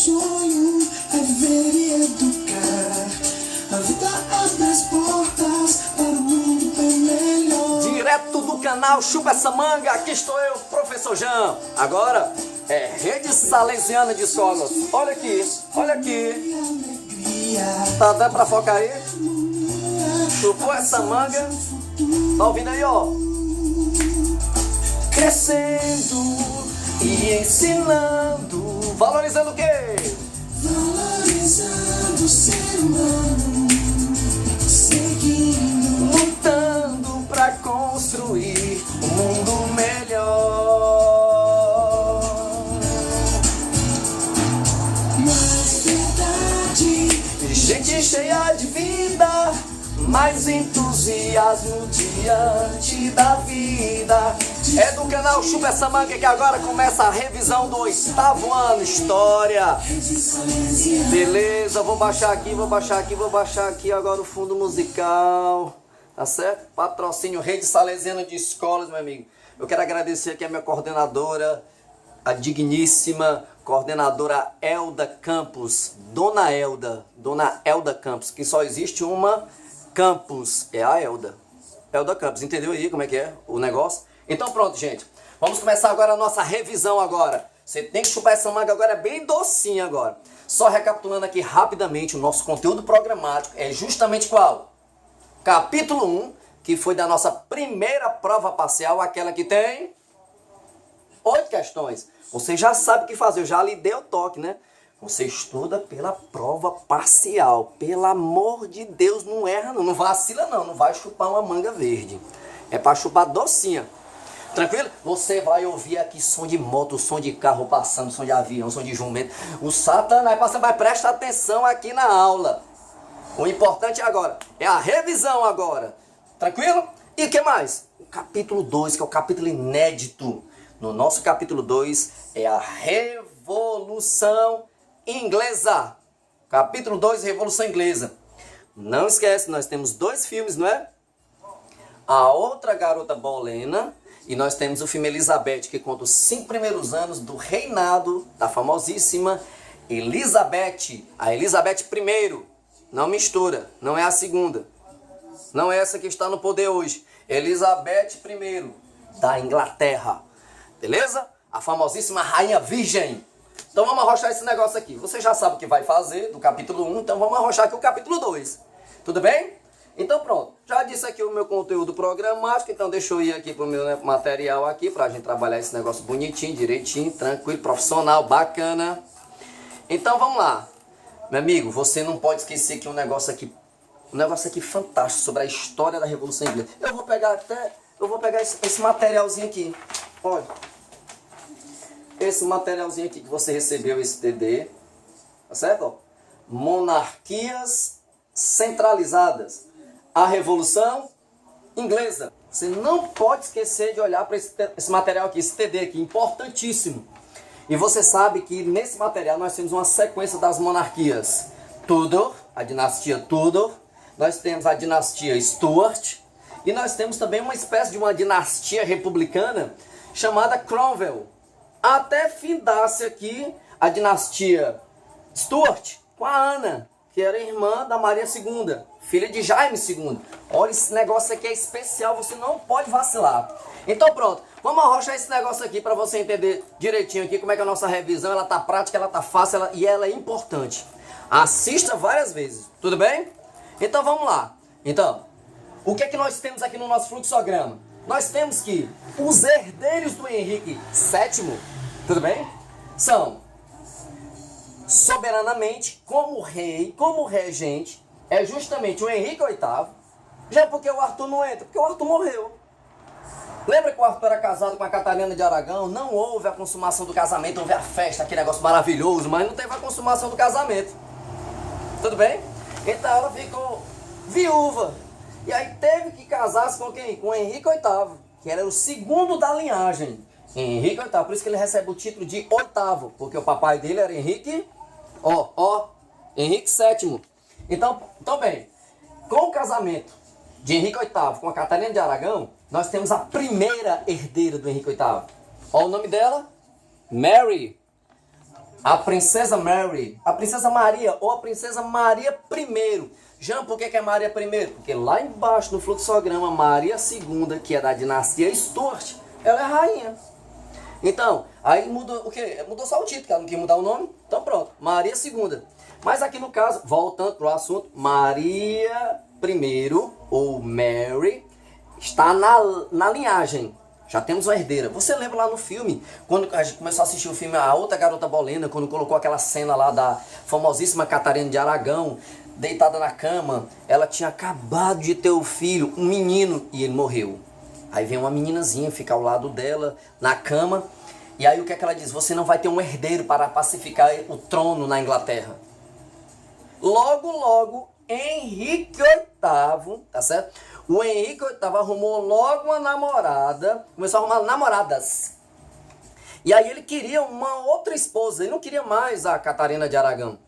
sonho é ver e educar. A vida abre as portas para um mundo bem melhor. Direto do canal Chupa Essa Manga, aqui estou eu, Professor Jean. Agora é Rede Salesiana de Escolas. Olha aqui, olha aqui. Tá dando pra focar aí? Chupou essa manga. Tá ouvindo aí, ó? Crescendo e ensinando. Valorizando o quê? Valorizando o ser humano, seguindo, Lutando pra construir um mundo melhor. mais verdade. Gente cheia de vida, mais entusiasmo diante da vida. É do canal Chupa Essa Manga que agora começa a revisão do 8º ano, História. Beleza, vou baixar aqui agora o fundo musical. Tá certo? Patrocínio Rede Salesiana de Escolas, meu amigo. Eu quero agradecer aqui a minha coordenadora, a digníssima coordenadora Elda Campos, Dona Elda Campos, que só existe uma Campos, é a Elda Campos, entendeu aí como é que é o negócio? Então pronto, gente, vamos começar agora a nossa revisão agora. Você tem que chupar essa manga agora bem docinha agora. Só recapitulando aqui rapidamente, o nosso conteúdo programático é justamente qual? Capítulo 1, que foi da nossa primeira prova parcial, aquela que tem 8 questões. Você já sabe o que fazer, eu já lhe dei o toque, né? Você estuda pela prova parcial. Pelo amor de Deus, não erra não, não vacila não, não vai chupar uma manga verde. É para chupar docinha. Tranquilo? Você vai ouvir aqui som de moto, som de carro passando, som de avião, som de jumento. O Satanás passa, mas presta atenção aqui na aula. O importante agora é a revisão agora. Tranquilo? E o que mais? O capítulo 2, que é o capítulo inédito. No nosso capítulo 2 é a Revolução Inglesa. Capítulo 2, Revolução Inglesa. Não esquece, nós temos 2 filmes, não é? A Outra Garota Bolena e nós temos o filme Elizabeth, que conta os 5 primeiros anos do reinado da famosíssima Elizabeth. A Elizabeth I. Não mistura, não é a segunda. Não é essa que está no poder hoje. Elizabeth I da Inglaterra. Beleza? A famosíssima Rainha Virgem. Então vamos arrochar esse negócio aqui. Você já sabe o que vai fazer do capítulo 1, então vamos arrochar aqui o capítulo 2. Tudo bem? Então pronto. Já disse aqui o meu conteúdo programático, então deixa eu ir aqui pro meu material aqui pra gente trabalhar esse negócio bonitinho, direitinho, tranquilo, profissional, bacana. Então vamos lá. Meu amigo, você não pode esquecer que um negócio aqui fantástico sobre a história da Revolução Inglesa. Eu vou pegar esse materialzinho aqui. Olha. Esse materialzinho aqui que você recebeu, esse TD, tá certo? Ó. Monarquias centralizadas. A Revolução Inglesa. Você não pode esquecer de olhar para esse material aqui, esse TD aqui, importantíssimo. E você sabe que nesse material nós temos uma sequência das monarquias. Tudor, a dinastia Tudor. Nós temos a dinastia Stuart. E nós temos também uma espécie de uma dinastia republicana chamada Cromwell. Até findar-se aqui a dinastia Stuart com a Ana, que era irmã da Maria II, filha de Jaime II. Olha, esse negócio aqui é especial, você não pode vacilar. Então pronto, vamos arrochar esse negócio aqui para você entender direitinho aqui como é que a nossa revisão, ela tá prática, ela tá fácil e ela é importante. Assista várias vezes, tudo bem? Então vamos lá. Então, o que é que nós temos aqui no nosso fluxograma? Nós temos que os herdeiros do Henrique VII, tudo bem? São soberanamente, como rei, como regente, é justamente o Henrique VIII. Já porque o Arthur não entra, porque o Arthur morreu. Lembra que o Arthur era casado com a Catarina de Aragão? Não houve a consumação do casamento, houve a festa, aquele negócio maravilhoso, mas não teve a consumação do casamento. Tudo bem? Então ela ficou viúva. E aí teve que casar-se com quem? Com Henrique VIII, que era o segundo da linhagem. Henrique VIII, por isso que ele recebe o título de oitavo, porque o papai dele era Henrique, Henrique VII. Então bem, com o casamento de Henrique VIII com a Catarina de Aragão, nós temos a primeira herdeira do Henrique VIII. Olha o nome dela, Mary. A princesa Mary, a princesa Maria ou a princesa Maria I. Jean, por que é Maria I? Porque lá embaixo no fluxograma, Maria II, que é da dinastia Stuart, ela é rainha. Então, aí mudou o quê? Mudou só o título, que ela não quis mudar o nome. Então pronto, Maria II. Mas aqui no caso, voltando para o assunto, Maria I ou Mary está na linhagem. Já temos uma herdeira. Você lembra lá no filme, quando a gente começou a assistir o filme A Outra Garota Bolena, quando colocou aquela cena lá da famosíssima Catarina de Aragão, deitada na cama, ela tinha acabado de ter o filho, um menino, e ele morreu. Aí vem uma meninazinha ficar ao lado dela, na cama, e aí o que é que ela diz? Você não vai ter um herdeiro para pacificar o trono na Inglaterra. Logo, logo, Henrique VIII, tá certo? O Henrique VIII arrumou logo uma namorada, começou a arrumar namoradas. E aí ele queria uma outra esposa, ele não queria mais a Catarina de Aragão,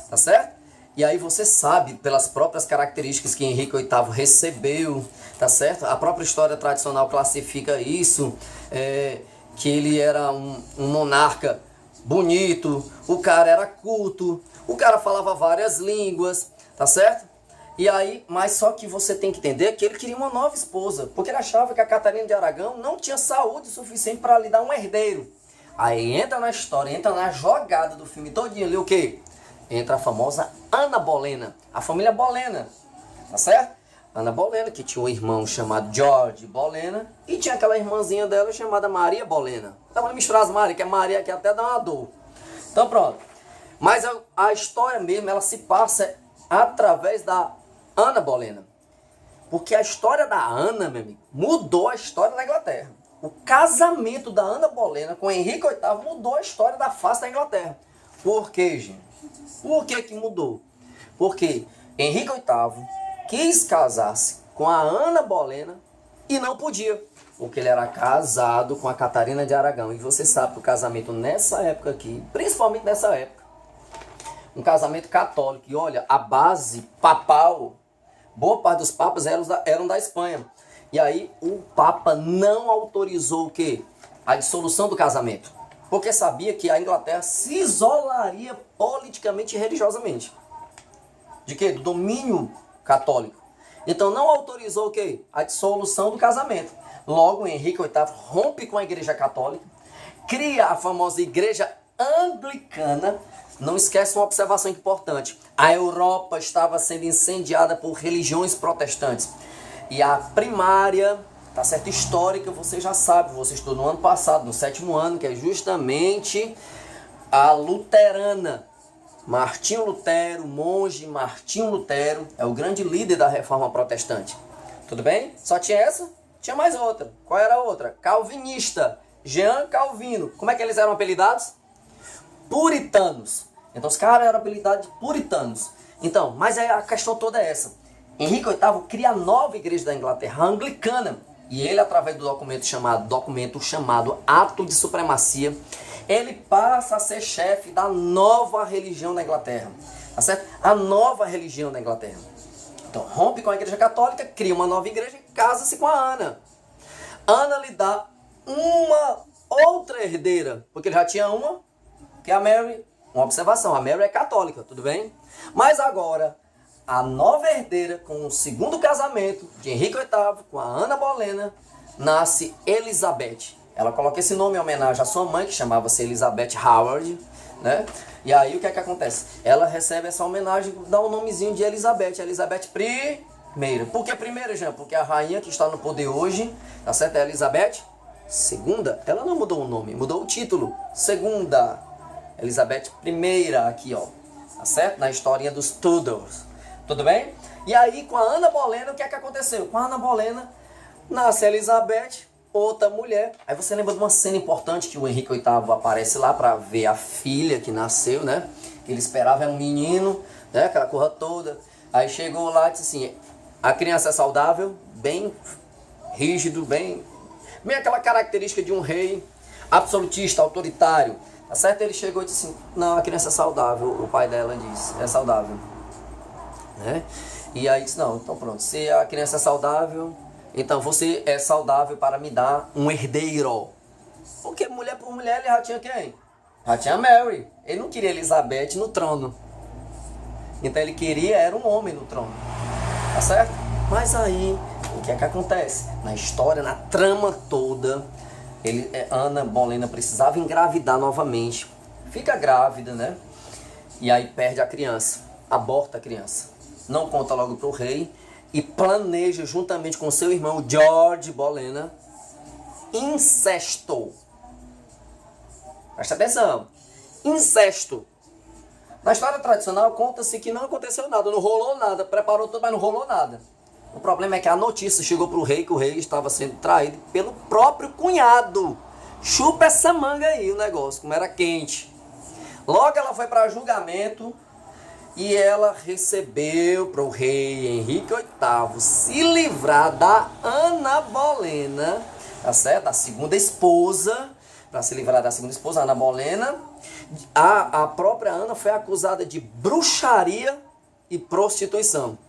tá certo? E aí você sabe, pelas próprias características que Henrique VIII recebeu, tá certo? A própria história tradicional classifica isso, que ele era um monarca bonito, o cara era culto, o cara falava várias línguas, tá certo? E aí, mas só que você tem que entender que ele queria uma nova esposa, porque ele achava que a Catarina de Aragão não tinha saúde suficiente para lhe dar um herdeiro. Aí entra na história, entra na jogada do filme todinho ali, o quê? Entra a famosa Ana Bolena, a família Bolena, tá certo? Ana Bolena, que tinha um irmão chamado George Bolena, e tinha aquela irmãzinha dela chamada Maria Bolena. Então vamos misturar as Maria, que é Maria que até dá uma dor. Então pronto. Mas a história mesmo, ela se passa através da Ana Bolena. Porque a história da Ana, meu amigo, mudou a história da Inglaterra. O casamento da Ana Bolena com Henrique VIII mudou a história da face da Inglaterra. Por quê, gente? Por que mudou? Porque Henrique VIII quis casar-se com a Ana Bolena e não podia. Porque ele era casado com a Catarina de Aragão. E você sabe que o casamento nessa época aqui, principalmente nessa época, um casamento católico. E olha, a base papal, boa parte dos papas eram da Espanha. E aí o Papa não autorizou o quê? A dissolução do casamento. Porque sabia que a Inglaterra se isolaria politicamente e religiosamente. De quê? Do domínio católico. Então não autorizou o quê? A dissolução do casamento. Logo, Henrique VIII rompe com a Igreja Católica, cria a famosa Igreja Anglicana. Não esquece uma observação importante. A Europa estava sendo incendiada por religiões protestantes. E a primária, tá certo, histórica, você já sabe, você estudou no ano passado, no 7º ano, que é justamente a luterana. Martinho Lutero, monge Martinho Lutero, é o grande líder da reforma protestante. Tudo bem? Só tinha essa? Tinha mais outra. Qual era a outra? Calvinista. Jean Calvino. Como é que eles eram apelidados? Puritanos. Então os caras eram apelidados de puritanos. Então, mas a questão toda é essa. Henrique VIII cria a nova igreja da Inglaterra, a anglicana. E ele, através do documento chamado Ato de Supremacia, ele passa a ser chefe da nova religião da Inglaterra. Tá certo? A nova religião da Inglaterra. Então, rompe com a igreja católica, cria uma nova igreja e casa-se com a Ana. Ana lhe dá uma outra herdeira, porque ele já tinha uma, que é a Mary. Uma observação, a Mary é católica, tudo bem? Mas agora, a nova herdeira, com o segundo casamento de Henrique VIII, com a Ana Bolena, nasce Elizabeth. Ela coloca esse nome em homenagem à sua mãe, que chamava-se Elizabeth Howard, né? E aí o que é que acontece? Ela recebe essa homenagem, dá um nomezinho de Elizabeth I. Por que primeira, Jean? Porque a rainha que está no poder hoje, tá certo? É Elizabeth II. Ela não mudou o nome, mudou o título. Segunda. Elizabeth I aqui, ó. Tá certo? Na historinha dos Tudors. Tudo bem? E aí com a Ana Bolena, o que é que aconteceu? Com a Ana Bolena, nasce Elizabeth, outra mulher. Aí você lembra de uma cena importante que o Henrique VIII aparece lá para ver a filha que nasceu, né? Que ele esperava era um menino, né? Aquela coisa toda. Aí chegou lá e disse assim, a criança é saudável, bem rígido, bem aquela característica de um rei absolutista, autoritário. Tá certo? Ele chegou e disse assim, não, a criança é saudável. O pai dela disse, é saudável. Né? E aí disse, não, então pronto, se a criança é saudável, então você é saudável para me dar um herdeiro. Porque mulher por mulher ele já tinha quem? Já tinha Mary. Ele não queria Elizabeth no trono. Então ele queria, era um homem no trono. Tá certo? Mas aí, o que é que acontece? Na história, na trama toda, Ana Bolena precisava engravidar novamente. Fica grávida, né? E aí perde a criança. Aborta a criança. Não conta logo pro rei. E planeja, juntamente com seu irmão George Bolena, incesto. Presta atenção. Incesto. Na história tradicional conta-se que não aconteceu nada, não rolou nada, preparou tudo, mas não rolou nada. O problema é que a notícia chegou para o rei que o rei estava sendo traído pelo próprio cunhado. Chupa essa manga aí o negócio, como era quente. Logo ela foi para julgamento e ela recebeu para o rei Henrique VIII se livrar da Ana Bolena, tá certo? A segunda esposa. Para se livrar da segunda esposa, Ana Bolena, a própria Ana foi acusada de bruxaria e prostituição.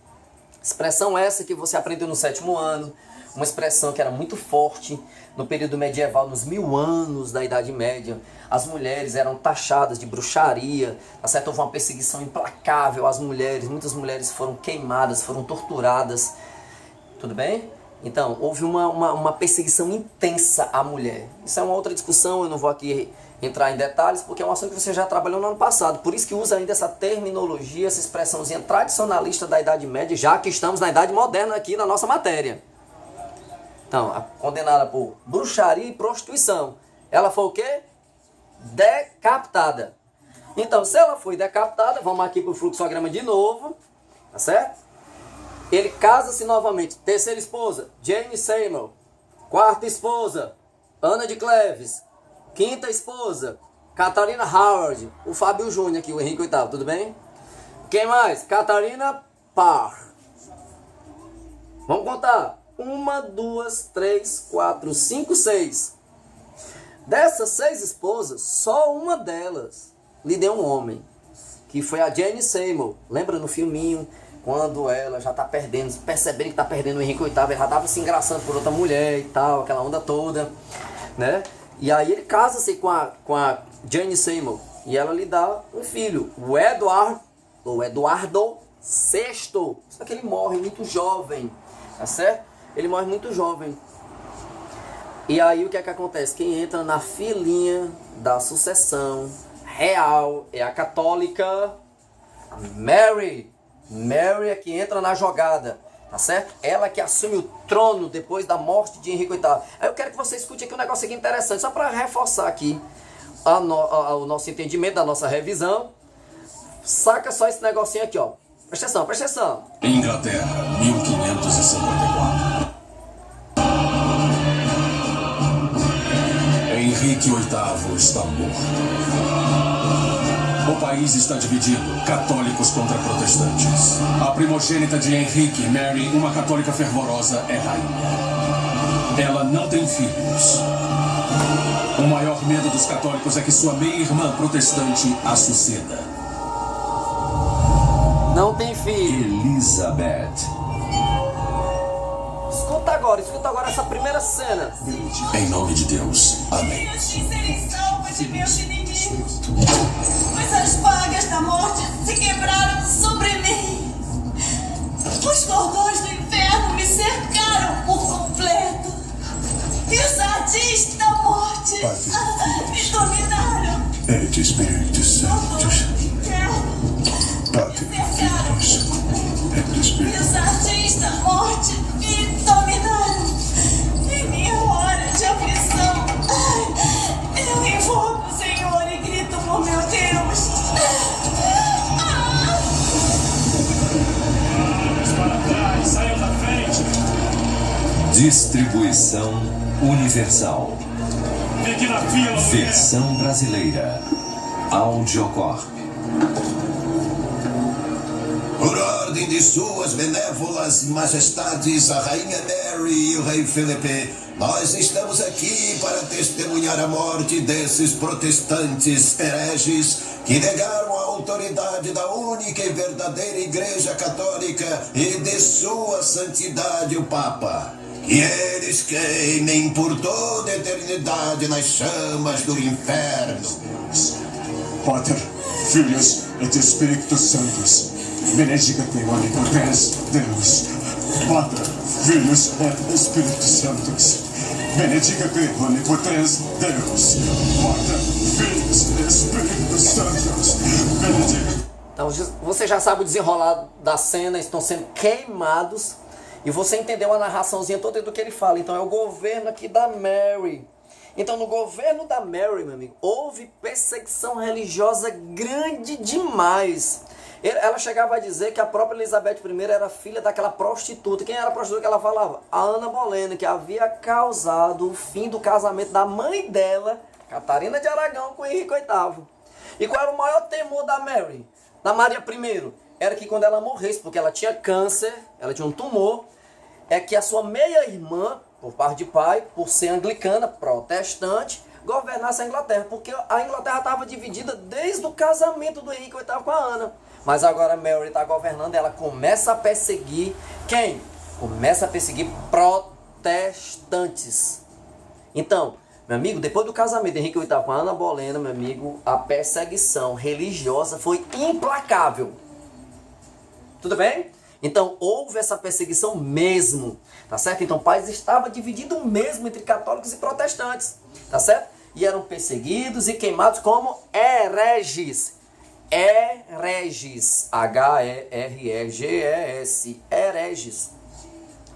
Expressão essa que você aprendeu no 7º ano, uma expressão que era muito forte no período medieval, nos 1000 anos da Idade Média. As mulheres eram taxadas de bruxaria, tá certo? Houve uma perseguição implacável às mulheres, muitas mulheres foram queimadas, foram torturadas, tudo bem? Então, houve uma perseguição intensa à mulher. Isso é uma outra discussão, eu não vou aqui entrar em detalhes, porque é um assunto que você já trabalhou no ano passado. Por isso que usa ainda essa terminologia, essa expressãozinha tradicionalista da Idade Média, já que estamos na Idade Moderna aqui na nossa matéria. Então, condenada por bruxaria e prostituição. Ela foi o quê? Decapitada. Então, se ela foi decapitada, vamos aqui para o fluxograma de novo, tá certo? Ele casa-se novamente. Terceira esposa, Jane Seymour. Quarta esposa, Ana de Cleves. Quinta esposa, Catarina Howard. O Fábio Júnior aqui, o Henrique VIII, tudo bem? Quem mais? Catarina Parr. Vamos contar. 1, 2, 3, 4, 5, 6. Dessas 6 esposas, só uma delas lhe deu um homem. Que foi a Jane Seymour. Lembra no filminho? Quando ela já está perdendo, percebendo que está perdendo o Henrique VIII, ele já estava se engraçando por outra mulher e tal, aquela onda toda, né? E aí ele casa-se com a Jane Seymour e ela lhe dá um filho, o Eduardo VI. Só que ele morre muito jovem, tá certo? Ele morre muito jovem. E aí o que é que acontece? Quem entra na filinha da sucessão real é a católica Mary. Mary é que entra na jogada, tá certo? Ela que assume o trono depois da morte de Henrique VIII. Aí eu quero que você escute aqui um negócio aqui interessante, só para reforçar aqui o nosso entendimento da nossa revisão. Saca só esse negocinho aqui, ó. Presta atenção, presta atenção. Inglaterra, 1554. Henrique VIII está morto. O país está dividido, católicos contra protestantes. A primogênita de Henrique, Mary, uma católica fervorosa, é rainha. Ela não tem filhos. O maior medo dos católicos é que sua meia-irmã protestante a suceda. Não tem filho. Elizabeth. Escuta agora essa primeira cena. Em nome de Deus, amém. Serem salvos de meus inimigos, pois as vagas da morte se quebraram sobre mim. Os cordões do inferno me cercaram por completo. E os ardis da morte me dominaram. Et Espírito Santo. Me cercaram. E os ardis da morte me dominaram. Em minha hora de aflição, eu invoco o Senhor e grito por meu Deus. Para trás, saiam da frente. Distribuição universal. Fique na fila, mulher. Versão brasileira. Audiocorp. Por ordem de suas benévolas majestades, a Rainha Mary e o Rei Felipe, nós estamos aqui para testemunhar a morte desses protestantes hereges que negaram a autoridade da única e verdadeira Igreja Católica e de sua santidade o Papa. Que eles queimem por toda a eternidade nas chamas do inferno. Pater, Filius et Spiritus Sanctus, benedicat omnipotens Deus. Pater, Filius et Spiritus Sanctus, benedicat omnipotens Deus. Pater, Filius et Spiritus Sanctus, benedicat. Então você já sabe o desenrolar da cena, estão sendo queimados. E você entendeu a narraçãozinha toda do que ele fala. Então é o governo aqui da Mary. Então no governo da Mary, meu amigo, houve perseguição religiosa grande demais. Ela chegava a dizer que a própria Elizabeth I era filha daquela prostituta. Quem era a prostituta que ela falava? A Ana Bolena, que havia causado o fim do casamento da mãe dela, Catarina de Aragão, com Henrique VIII. E qual era o maior temor da Mary? Da Maria I? Era que quando ela morresse, porque ela tinha câncer, ela tinha um tumor, é que a sua meia-irmã, por parte de pai, por ser anglicana, protestante, governasse a Inglaterra, porque a Inglaterra estava dividida desde o casamento do Henrique VIII com a Ana. Mas agora a Mary está governando, ela começa a perseguir quem? Começa a perseguir protestantes. Então, meu amigo, depois do casamento de Henrique VIII com a Ana Bolena, meu amigo, a perseguição religiosa foi implacável. Tudo bem? Então houve essa perseguição mesmo, tá certo? Então o país estava dividido mesmo entre católicos e protestantes, tá certo? E eram perseguidos e queimados como hereges. Hereges, H-E-R-E-G-E-S, hereges.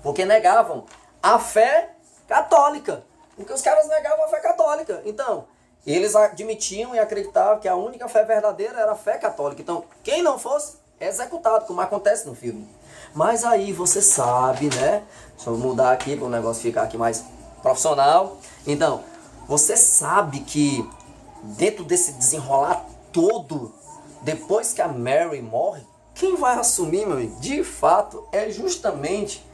Porque negavam a fé católica. Porque os caras negavam a fé católica. Então, eles admitiam e acreditavam que a única fé verdadeira era a fé católica. Então, quem não fosse, executado, como acontece no filme. Mas aí você sabe, né? Deixa eu mudar aqui para o negócio ficar aqui mais profissional. Então, você sabe que dentro desse desenrolar todo, depois que a Mary morre, quem vai assumir, meu amigo, de fato, é justamente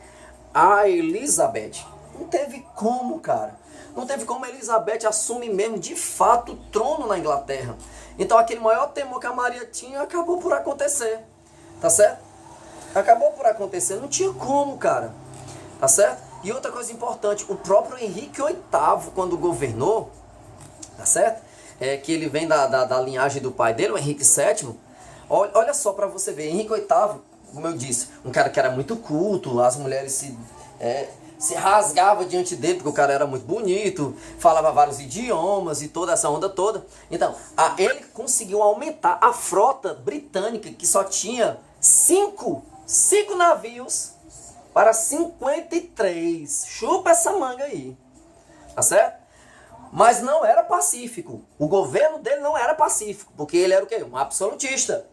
a Elizabeth. Não teve como, cara. Não teve como a Elizabeth assumir mesmo, de fato, o trono na Inglaterra. Então aquele maior temor que a Maria tinha acabou por acontecer. Tá certo? Acabou por acontecer. Não tinha como, cara. Tá certo? E outra coisa importante, o próprio Henrique VIII, quando governou, tá certo? Que ele vem da linhagem do pai dele, o Henrique VII. Olha só pra você ver, Henrique VIII, como eu disse, um cara que era muito culto, as mulheres se rasgavam diante dele, porque o cara era muito bonito, falava vários idiomas e toda essa onda toda. Então, ele conseguiu aumentar a frota britânica, que só tinha 5 navios, para 53. Chupa essa manga aí. Tá certo? Mas não era pacífico. O governo dele não era pacífico, porque ele era o quê? Um absolutista.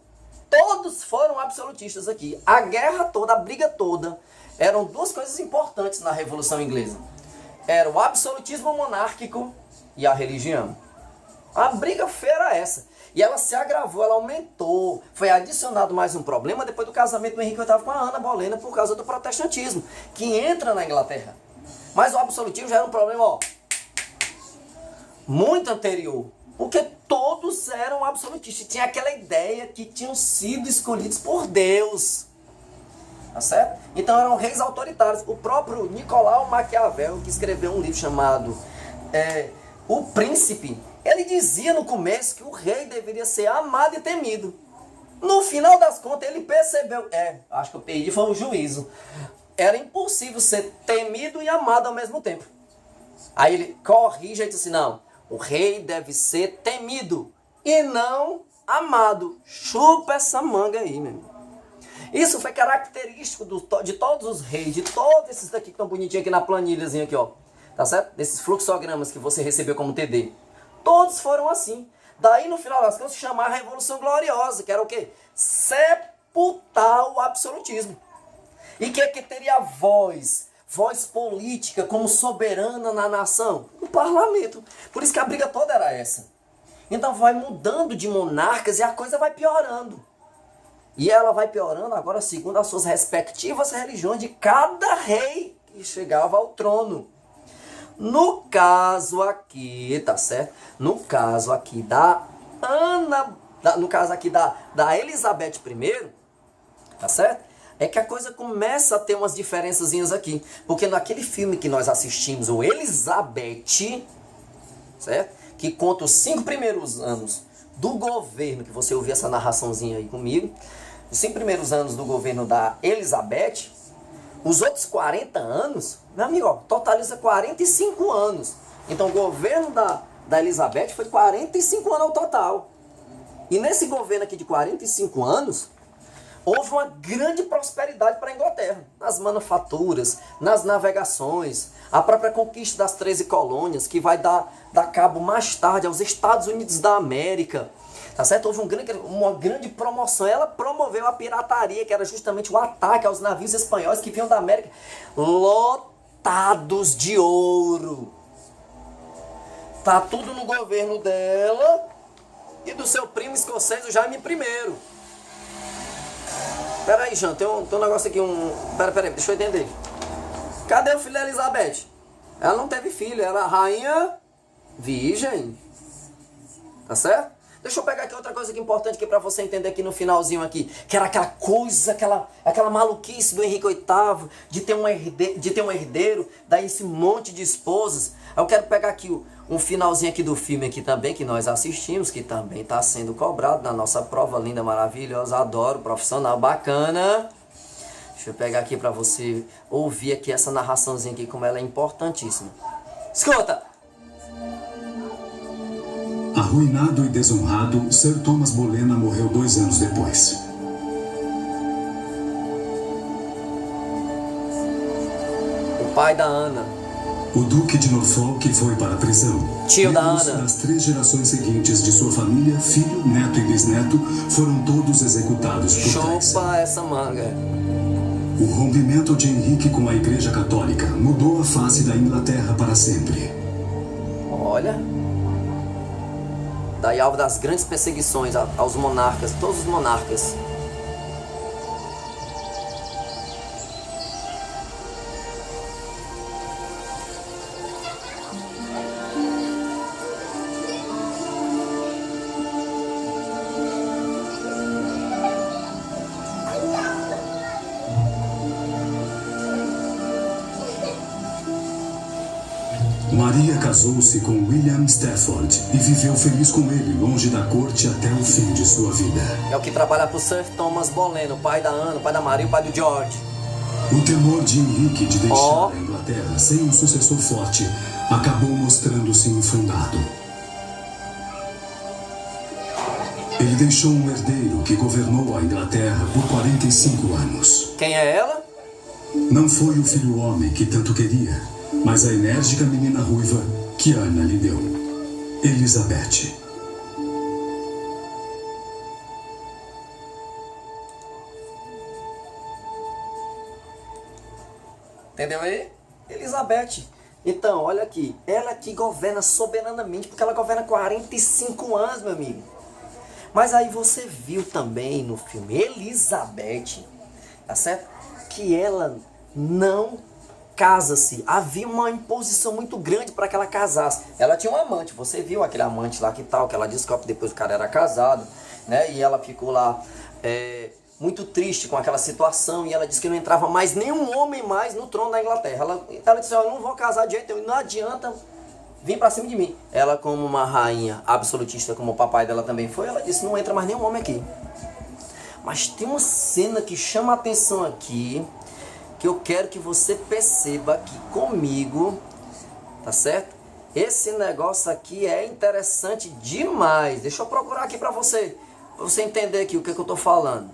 Todos foram absolutistas aqui. A guerra toda, a briga toda, eram duas coisas importantes na Revolução Inglesa. Era o absolutismo monárquico e a religião. A briga feia era essa. E ela se agravou, ela aumentou. Foi adicionado mais um problema depois do casamento do Henrique VIII com a Ana Bolena por causa do protestantismo, que entra na Inglaterra. Mas o absolutismo já era um problema, muito anterior. Porque todos eram absolutistas. Tinha aquela ideia que tinham sido escolhidos por Deus. Tá certo? Então eram reis autoritários. O próprio Nicolau Maquiavel, que escreveu um livro chamado O Príncipe, ele dizia no começo que o rei deveria ser amado e temido. No final das contas, ele percebeu, acho que eu perdi, foi um juízo. Era impossível ser temido e amado ao mesmo tempo. Aí ele corrige e diz assim, não, o rei deve ser temido e não amado. Chupa essa manga aí, meu irmão. Isso foi característico de todos os reis, de todos esses daqui que estão bonitinhos aqui na planilhazinha aqui, ó. Tá certo? Desses fluxogramas que você recebeu como TD. Todos foram assim. Daí, no final das contas, se chamar a Revolução Gloriosa, que era o quê? Sepultar o absolutismo. E que teria voz política como soberana na nação? O parlamento. Por isso que a briga toda era essa. Então vai mudando de monarcas e a coisa vai piorando. E ela vai piorando agora segundo as suas respectivas religiões de cada rei que chegava ao trono. No caso aqui, tá certo? No caso aqui da Elizabeth I, tá certo? É que a coisa começa a ter umas diferençazinhas aqui. Porque naquele filme que nós assistimos, o Elizabeth, certo? Que conta os 5 primeiros anos do governo, que você ouviu essa narraçãozinha aí comigo, os 5 primeiros anos do governo da Elizabeth, os outros 40 anos, meu amigo, ó, totaliza 45 anos. Então o governo da Elizabeth foi 45 anos ao total. E nesse governo aqui de 45 anos, houve uma grande prosperidade para a Inglaterra. Nas manufaturas, nas navegações, a própria conquista das 13 colônias, que vai dar cabo mais tarde aos Estados Unidos da América. Tá certo? Houve uma grande promoção. Ela promoveu a pirataria, que era justamente o ataque aos navios espanhóis que vinham da América, lotados de ouro. Tá tudo no governo dela e do seu primo escocês, o Jaime I. Pera aí, Jean, tem um negócio aqui, Pera aí, deixa eu entender. Cadê o filho da Elizabeth? Ela não teve filho, ela é a rainha virgem. Tá certo? Deixa eu pegar aqui outra coisa aqui importante aqui pra você entender aqui no finalzinho aqui. Que era aquela coisa, aquela maluquice do Henrique VIII de ter um herdeiro, daí esse monte de esposas. Eu quero pegar aqui um finalzinho aqui do filme aqui também, que nós assistimos, que também está sendo cobrado na nossa prova linda, maravilhosa, adoro, profissional, bacana. Deixa eu pegar aqui para você ouvir aqui essa narraçãozinha aqui, como ela é importantíssima. Escuta! Arruinado e desonrado, Sir Thomas Bolena morreu 2 anos depois. O pai da Ana. O Duque de Norfolk foi para a prisão. Tio da Ana. Das 3 gerações seguintes de sua família, filho, neto e bisneto, foram todos executados por trás. Chupa essa manga. O rompimento de Henrique com a Igreja Católica mudou a face da Inglaterra para sempre. Olha. Daí alvo das grandes perseguições aos monarcas, todos os monarcas. Maria casou-se com William Stafford e viveu feliz com ele, longe da corte até o fim de sua vida. É o que trabalha pro Sir Thomas Bolena, o pai da Ana, o pai da Maria e o pai do George. O temor de Henrique de deixar a Inglaterra sem um sucessor forte acabou mostrando-se infundado. Ele deixou um herdeiro que governou a Inglaterra por 45 anos. Quem é ela? Não foi o filho homem que tanto queria, mas a enérgica menina ruiva que Ana lhe deu, Elizabeth. Entendeu aí? Elizabeth. Então, olha aqui. Ela que governa soberanamente, porque ela governa 45 anos, meu amigo. Mas aí você viu também no filme Elizabeth, tá certo? Que ela não casa-se. Havia uma imposição muito grande para que ela casasse. Ela tinha um amante. Você viu aquele amante lá que tal, que ela descobre depois que o cara era casado, né? E ela ficou lá muito triste com aquela situação. E ela disse que não entrava mais nenhum homem mais no trono da Inglaterra. Ela disse, eu não vou casar de jeito nenhum, não adianta vir para cima de mim. Ela, como uma rainha absolutista, como o papai dela também foi, ela disse, não entra mais nenhum homem aqui. Mas tem uma cena que chama a atenção aqui, que eu quero que você perceba aqui comigo, tá certo? Esse negócio aqui é interessante demais. Deixa eu procurar aqui pra você entender aqui o que eu tô falando.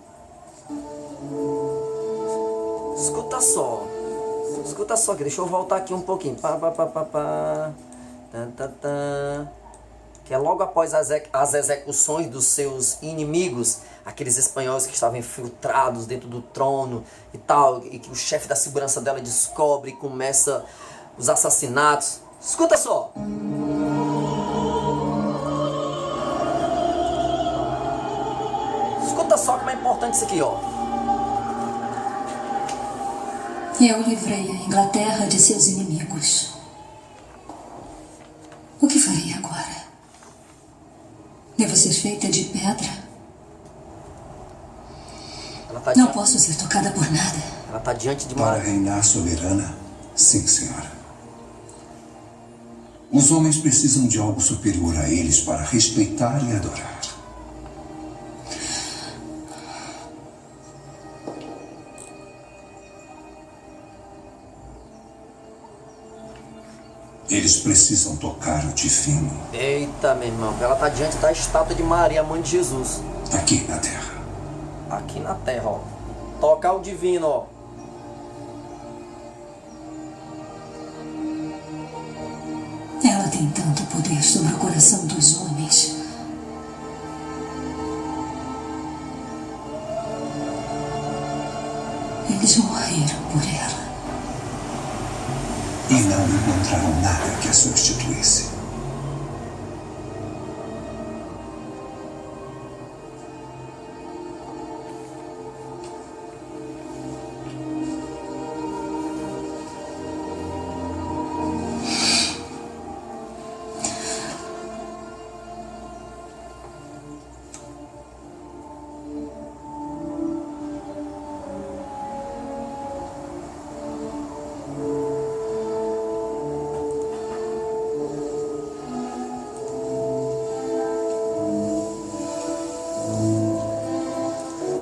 Escuta só aqui, deixa eu voltar aqui um pouquinho. Que é logo após as execuções dos seus inimigos, aqueles espanhóis que estavam infiltrados dentro do trono e tal, e que o chefe da segurança dela descobre e começa os assassinatos. Escuta só! Escuta só como é importante isso aqui, ó. Eu livrei a Inglaterra de seus inimigos. O que farei agora? Devo ser feita de pedra? Não posso ser tocada por nada. Ela está diante de Para reinar soberana, sim, senhora. Os homens precisam de algo superior a eles para respeitar e adorar. Eles precisam tocar o divino. Eita, meu irmão, ela tá diante da estátua de Maria, mãe de Jesus. Aqui na Terra. Aqui na Terra, ó. Tocar o divino, ó. Ela tem tanto poder sobre o coração dos homens. Eles morreram por ela. E não encontraram nada que a substituísse.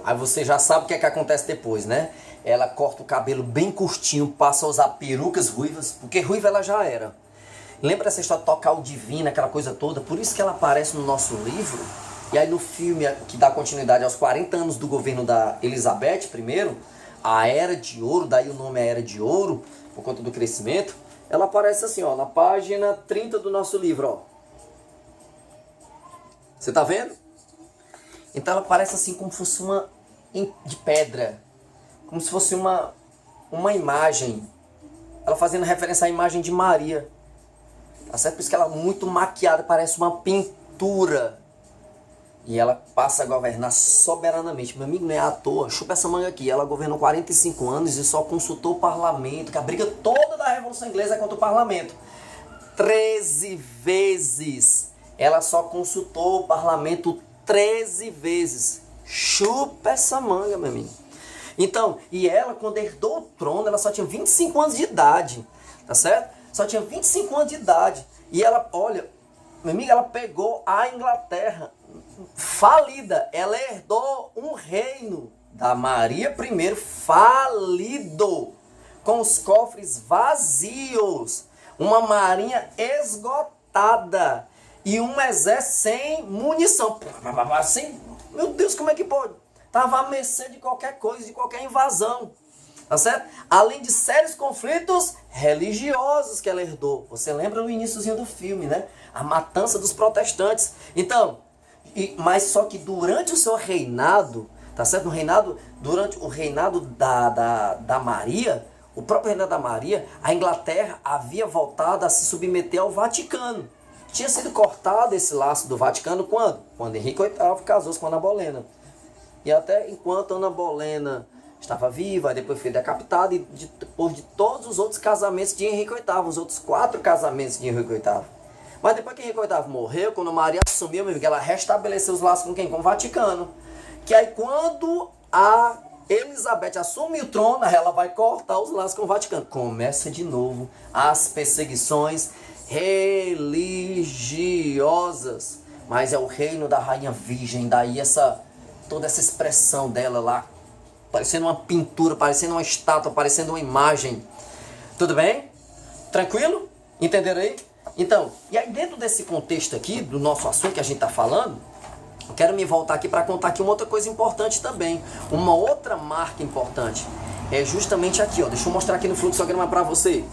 Aí você já sabe o que é que acontece depois, né? Ela corta o cabelo bem curtinho, passa a usar perucas ruivas, porque ruiva ela já era. Lembra essa história de tocar o divino, aquela coisa toda? Por isso que ela aparece no nosso livro. E aí no filme que dá continuidade aos 40 anos do governo da Elizabeth I, a Era de Ouro, daí o nome é Era de Ouro, por conta do crescimento, ela aparece assim, ó, na página 30 do nosso livro, ó. Você tá vendo? Então ela parece assim como se fosse uma de pedra, como se fosse uma imagem, ela fazendo referência à imagem de Maria, tá certo? Por isso que ela é muito maquiada, parece uma pintura, e ela passa a governar soberanamente. Meu amigo, não é à toa, chupa essa manga aqui, ela governou 45 anos e só consultou o parlamento, que a briga toda da Revolução Inglesa é contra o parlamento. 13 vezes ela só consultou o parlamento 13 vezes. Chupa essa manga, meu amigo. Então, e ela, quando herdou o trono, ela só tinha 25 anos de idade. Tá certo? Só tinha 25 anos de idade. E ela, olha, meu amigo, ela pegou a Inglaterra falida. Ela herdou um reino da Maria I falido, com os cofres vazios, uma marinha esgotada e um exército sem munição. Meu Deus, como é que pode? Estava à mercê de qualquer coisa, de qualquer invasão. Tá certo? Além de sérios conflitos religiosos que ela herdou. Você lembra no iniciozinho do filme, né? A matança dos protestantes. Então, mas só que durante o seu reinado, tá certo? Durante o reinado da Maria, o próprio reinado da Maria, a Inglaterra havia voltado a se submeter ao Vaticano. Tinha sido cortado esse laço do Vaticano quando? Quando Henrique VIII casou-se com Ana Bolena. E até enquanto Ana Bolena estava viva, depois foi decapitada, e depois de todos os outros casamentos de Henrique VIII, os outros 4 casamentos de Henrique VIII. Mas depois que Henrique VIII morreu, quando Maria assumiu, meu amigo, ela restabeleceu os laços com quem? Com o Vaticano. Que aí quando a Elizabeth assume o trono, ela vai cortar os laços com o Vaticano. Começa de novo as perseguições religiosas, mas é o reino da Rainha Virgem, daí toda essa expressão dela lá, parecendo uma pintura, parecendo uma estátua, parecendo uma imagem. Tudo bem? Tranquilo? Entenderam aí? Então, e aí dentro desse contexto aqui, do nosso assunto que a gente está falando, eu quero me voltar aqui para contar aqui uma outra coisa importante também, uma outra marca importante, é justamente aqui, ó, deixa eu mostrar aqui no fluxograma para você.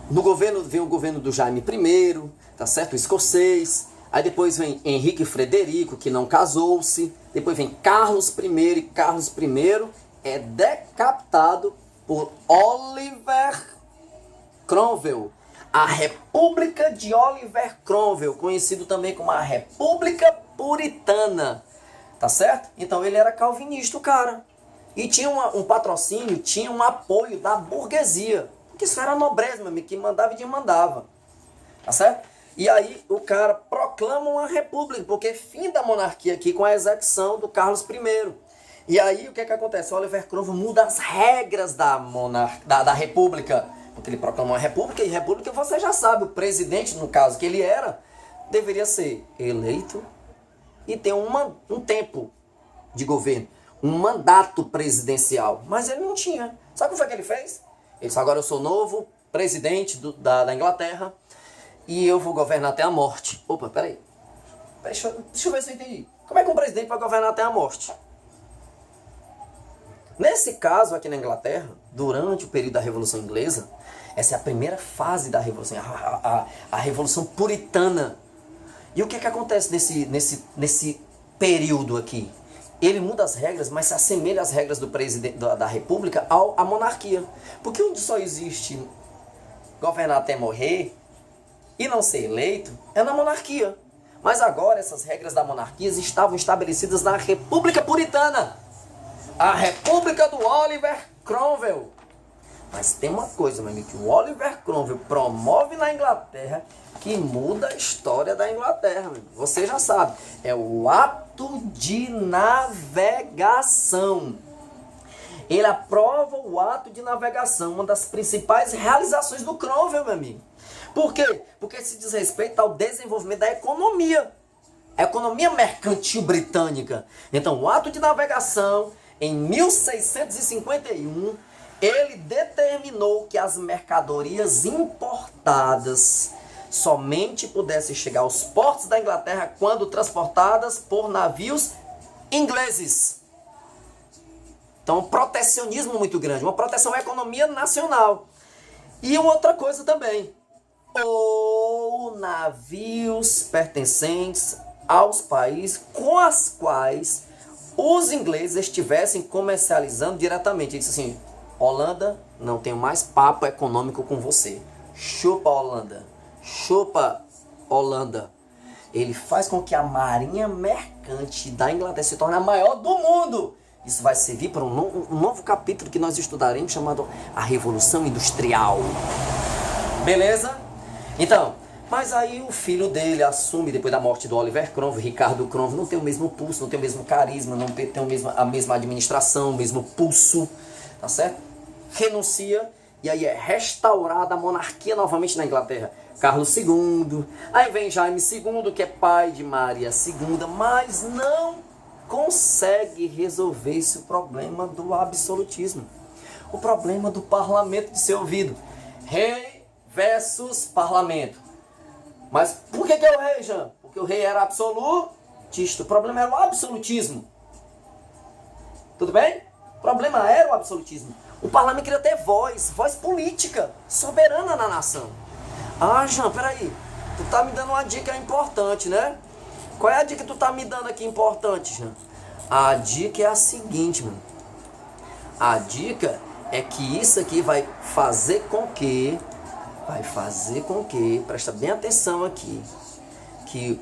No governo vem o governo do Jaime I, tá certo? O escocês. Aí depois vem Henrique Frederico, que não casou-se. Depois vem Carlos I, e Carlos I é decapitado por Oliver Cromwell. A República de Oliver Cromwell, conhecido também como a República Puritana. Tá certo? Então ele era calvinista, o cara. E tinha um patrocínio, tinha um apoio da burguesia. Porque isso era a nobreza, meu amigo, que mandava e desmandava. Tá certo? E aí o cara proclama uma república, porque fim da monarquia aqui com a execução do Carlos I. E aí o que é que acontece? O Oliver Cromwell muda as regras da república. Porque ele proclama uma república, e república você já sabe, o presidente, no caso que ele era, deveria ser eleito e ter um tempo de governo, um mandato presidencial. Mas ele não tinha. Sabe o que foi que ele fez? Ele disse, agora eu sou novo presidente da Inglaterra e eu vou governar até a morte. Opa, peraí. Deixa eu ver se eu entendi. Como é que um presidente vai governar até a morte? Nesse caso, aqui na Inglaterra, durante o período da Revolução Inglesa, essa é a primeira fase da Revolução, a Revolução Puritana. E o que acontece nesse período aqui? Ele muda as regras, mas se assemelha às regras do presidente da República à monarquia. Porque onde só existe governar até morrer e não ser eleito, é na monarquia. Mas agora essas regras da monarquia estavam estabelecidas na República Puritana. A República do Oliver Cromwell. Mas tem uma coisa, meu amigo, que o Oliver Cromwell promove na Inglaterra que muda a história da Inglaterra. Meu amigo. Você já sabe, é o ato de navegação. Ele aprova o ato de navegação, uma das principais realizações do Cromwell, meu amigo. Por quê? Porque se diz respeito ao desenvolvimento da economia. A economia mercantil britânica. Então, o ato de navegação, em 1651, ele determinou que as mercadorias importadas somente pudessem chegar aos portos da Inglaterra quando transportadas por navios ingleses. Então, um protecionismo muito grande, uma proteção à economia nacional. E uma outra coisa também, ou navios pertencentes aos países com as quais os ingleses estivessem comercializando diretamente. Ele disse assim: Holanda, não tenho mais papo econômico com você. Chupa, Holanda. Chupa, Holanda. Ele faz com que a marinha mercante da Inglaterra se torne a maior do mundo. Isso vai servir para um novo capítulo que nós estudaremos, chamado a Revolução Industrial. Beleza? Então, mas aí o filho dele assume, depois da morte do Oliver Cromwell, Ricardo Cromwell, não tem o mesmo pulso, não tem o mesmo carisma, não tem a mesma administração, o mesmo pulso, tá certo? Renuncia, e aí é restaurada a monarquia novamente na Inglaterra. Carlos II, aí vem Jaime II, que é pai de Maria II, mas não consegue resolver esse problema do absolutismo. O problema do parlamento de ser ouvido. Rei versus parlamento. Mas por que é o rei, Jean? Porque o rei era absolutista. O problema era o absolutismo. Tudo bem? O problema era o absolutismo. O parlamento queria ter voz política, soberana na nação. Ah, Jean, peraí. Tu tá me dando uma dica importante, né? Qual é a dica que tu tá me dando aqui importante, Jean? A dica é a seguinte, mano. A dica é que isso aqui vai fazer com que, presta bem atenção aqui, que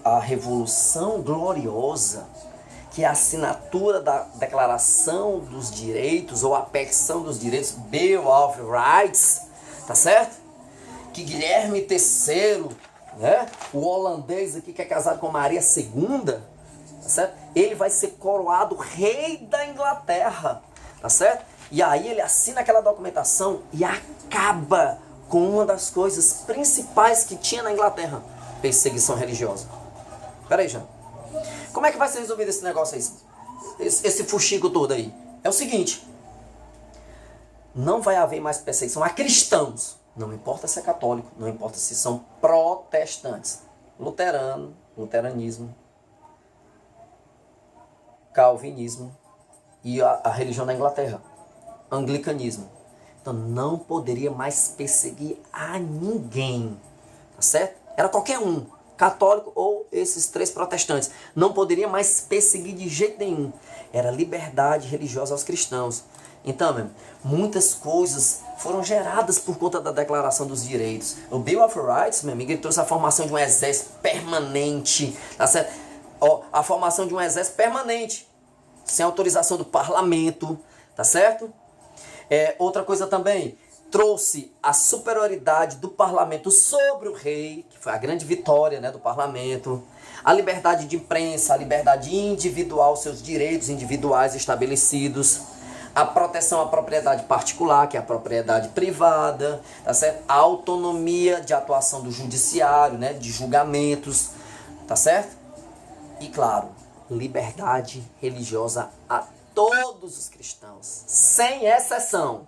a Revolução Gloriosa, que é a assinatura da Declaração dos Direitos, ou a petição dos direitos, Bill of Rights, tá certo? Que Guilherme III, né, o holandês aqui que é casado com Maria II, tá certo? Ele vai ser coroado rei da Inglaterra, tá certo? E aí ele assina aquela documentação e acaba com uma das coisas principais que tinha na Inglaterra: perseguição religiosa. Peraí, Jean. Como é que vai ser resolvido esse negócio aí? Esse fuxico todo aí? É o seguinte: não vai haver mais perseguição a cristãos. Não importa se é católico, não importa se são protestantes. Luteranismo, calvinismo e a religião da Inglaterra, anglicanismo. Então não poderia mais perseguir a ninguém, tá certo? Era qualquer um, católico ou esses três protestantes. Não poderia mais perseguir de jeito nenhum. Era liberdade religiosa aos cristãos. Então, mesmo, muitas coisas foram geradas por conta da Declaração dos Direitos. O Bill of Rights, meu amigo, ele trouxe a formação de um exército permanente, tá certo? A formação de um exército permanente, sem autorização do parlamento, tá certo? Outra coisa também, trouxe a superioridade do parlamento sobre o rei, que foi a grande vitória, né, do parlamento, a liberdade de imprensa, a liberdade individual, seus direitos individuais estabelecidos, a proteção à propriedade particular, que é a propriedade privada, tá certo? A autonomia de atuação do judiciário, né, de julgamentos, tá certo? E claro, liberdade religiosa a todos os cristãos, sem exceção.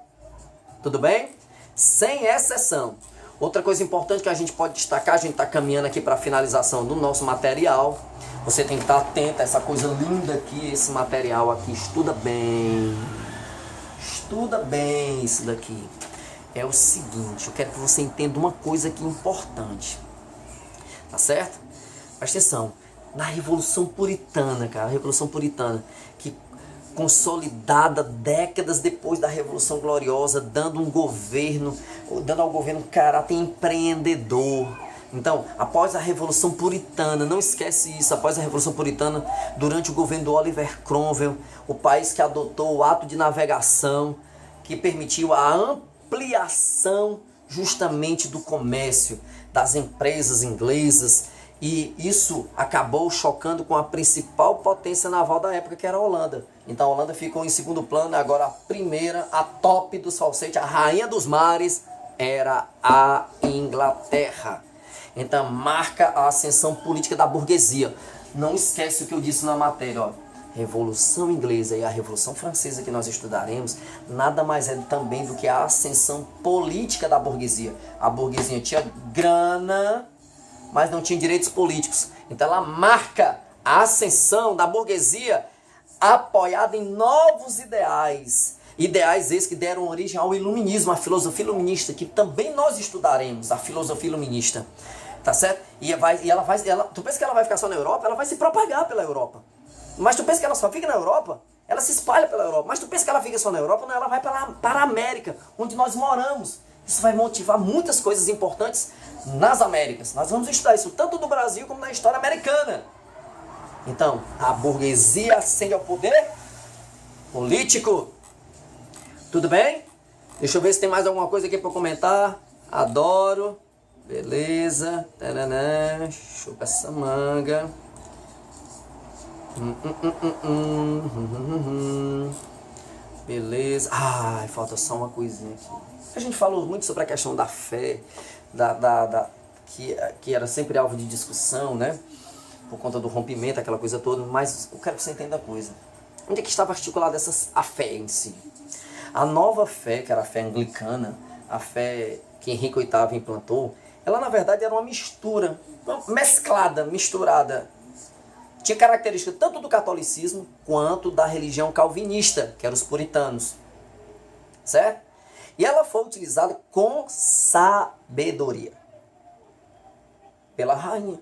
Tudo bem? sem exceção. Outra coisa importante que a gente pode destacar, a gente está caminhando aqui para a finalização do nosso material. Você tem que estar atento a essa coisa linda aqui, esse material aqui. Estuda bem isso daqui. É o seguinte, eu quero que você entenda uma coisa aqui importante. Tá certo? Presta atenção. Na Revolução Puritana, cara, a Revolução Puritana, que consolidada décadas depois da Revolução Gloriosa, dando ao governo um caráter empreendedor. Então, após a Revolução Puritana, não esquece isso, após a Revolução Puritana, durante o governo do Oliver Cromwell, o país que adotou o ato de navegação, que permitiu a ampliação justamente do comércio das empresas inglesas, e isso acabou chocando com a principal potência naval da época, que era a Holanda. Então a Holanda ficou em segundo plano, agora a primeira, a top dos falsetes, a rainha dos mares, era a Inglaterra. Então marca a ascensão política da burguesia. Não esquece o que eu disse na matéria, ó. Revolução Inglesa e a Revolução Francesa que nós estudaremos, nada mais é também do que a ascensão política da burguesia. A burguesia tinha grana, mas não tinha direitos políticos. Então ela marca a ascensão da burguesia apoiada em novos ideais. Ideais esses que deram origem ao iluminismo, a filosofia iluminista, que também nós estudaremos, a filosofia iluminista. Tá certo? Tu pensa que ela vai ficar só na Europa? Ela vai se propagar pela Europa. Mas tu pensa que ela só fica na Europa? Ela se espalha pela Europa. Mas tu pensa que ela fica só na Europa? Não, ela vai para a América, onde nós moramos. Isso vai motivar muitas coisas importantes nas Américas. Nós vamos estudar isso tanto no Brasil como na história americana. Então, a burguesia ascende ao poder político. Tudo bem? Deixa eu ver se tem mais alguma coisa aqui para comentar. Adoro. Beleza. Taranã. Chupa essa manga. Beleza. Ai, falta só uma coisinha aqui. A gente falou muito sobre a questão da fé, que era sempre alvo de discussão, né? Por conta do rompimento, aquela coisa toda. Mas eu quero que você entenda a coisa. Onde é que estava articulada a fé em si? A nova fé, que era a fé anglicana, a fé que Henrique VIII implantou, ela na verdade era uma mistura, misturada. Tinha característica tanto do catolicismo quanto da religião calvinista, que eram os puritanos. Certo? E ela foi utilizada com sabedoria pela rainha,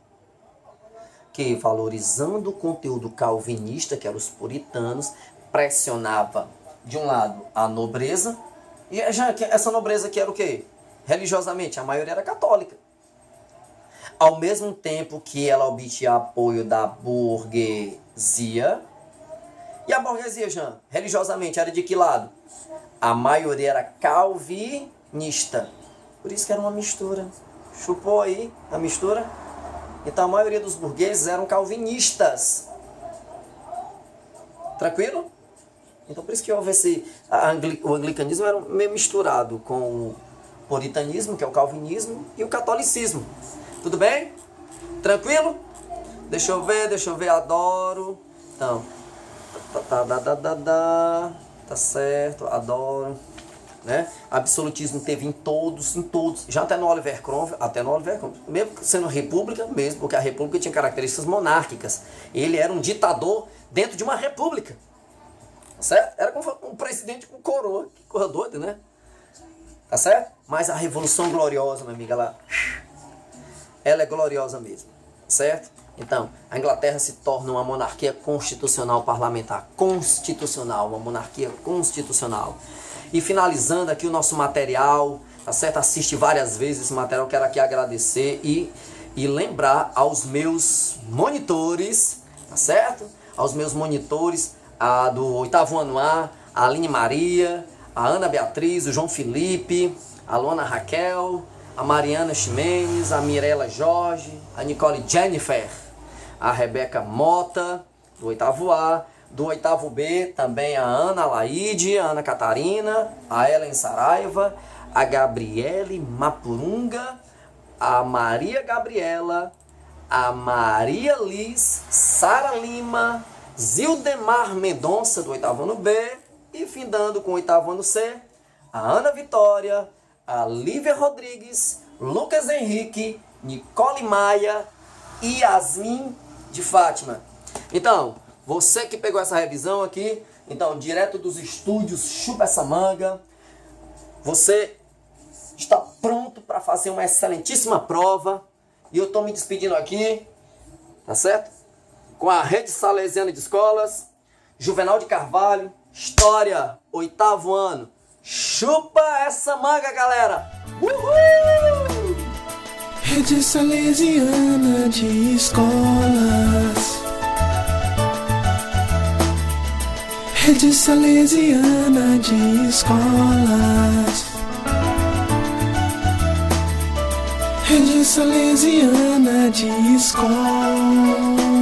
que valorizando o conteúdo calvinista, que eram os puritanos, pressionava de um lado a nobreza, e essa nobreza que era o quê? Religiosamente, a maioria era católica. Ao mesmo tempo que ela obtinha apoio da burguesia. E a burguesia, Jean, religiosamente, era de que lado? A maioria era calvinista. Por isso que era uma mistura. Chupou aí a mistura? Então a maioria dos burgueses eram calvinistas. Tranquilo? Então por isso que houve o anglicanismo era meio misturado com o puritanismo, que é o calvinismo, e o catolicismo. Tudo bem? Tranquilo? Deixa eu ver, adoro. Então, tá certo, adoro. Né? Absolutismo teve em todos, já até no Oliver Cromwell, mesmo sendo república, mesmo, porque a república tinha características monárquicas. Ele era um ditador dentro de uma república. Tá certo? Era como um presidente com coroa, que coisa doida, né? Tá certo? Mas a Revolução Gloriosa, minha amiga, ela é gloriosa mesmo, certo? Então, a Inglaterra se torna uma monarquia constitucional parlamentar, uma monarquia constitucional. E finalizando aqui o nosso material, tá certo? Assiste várias vezes esse material, quero aqui agradecer e lembrar aos meus monitores, tá certo? Aos meus monitores, a do 8º ano A, a Aline Maria, a Ana Beatriz, o João Felipe, a Luana Raquel, a Mariana Ximenes, a Mirela Jorge, a Nicole Jennifer, a Rebeca Mota, do 8º A, do 8º B, também a Ana Laide, a Ana Catarina, a Ellen Saraiva, a Gabriele Mapurunga, a Maria Gabriela, a Maria Liz, Sara Lima, Zildemar Mendonça, do 8º ano B, e findando com o 8º ano C, a Ana Vitória, a Lívia Rodrigues, Lucas Henrique, Nicole Maia e Yasmin de Fátima. Então, você que pegou essa revisão aqui, então, direto dos estúdios Chupa Essa Manga, você está pronto para fazer uma excelentíssima prova. E eu estou me despedindo aqui, tá certo? Com a Rede Salesiana de Escolas, Juvenal de Carvalho, História, 8º ano. Chupa essa manga, galera! Uhul! Rede Salesiana de Escolas. Rede Salesiana de Escolas. Rede Salesiana de Escolas.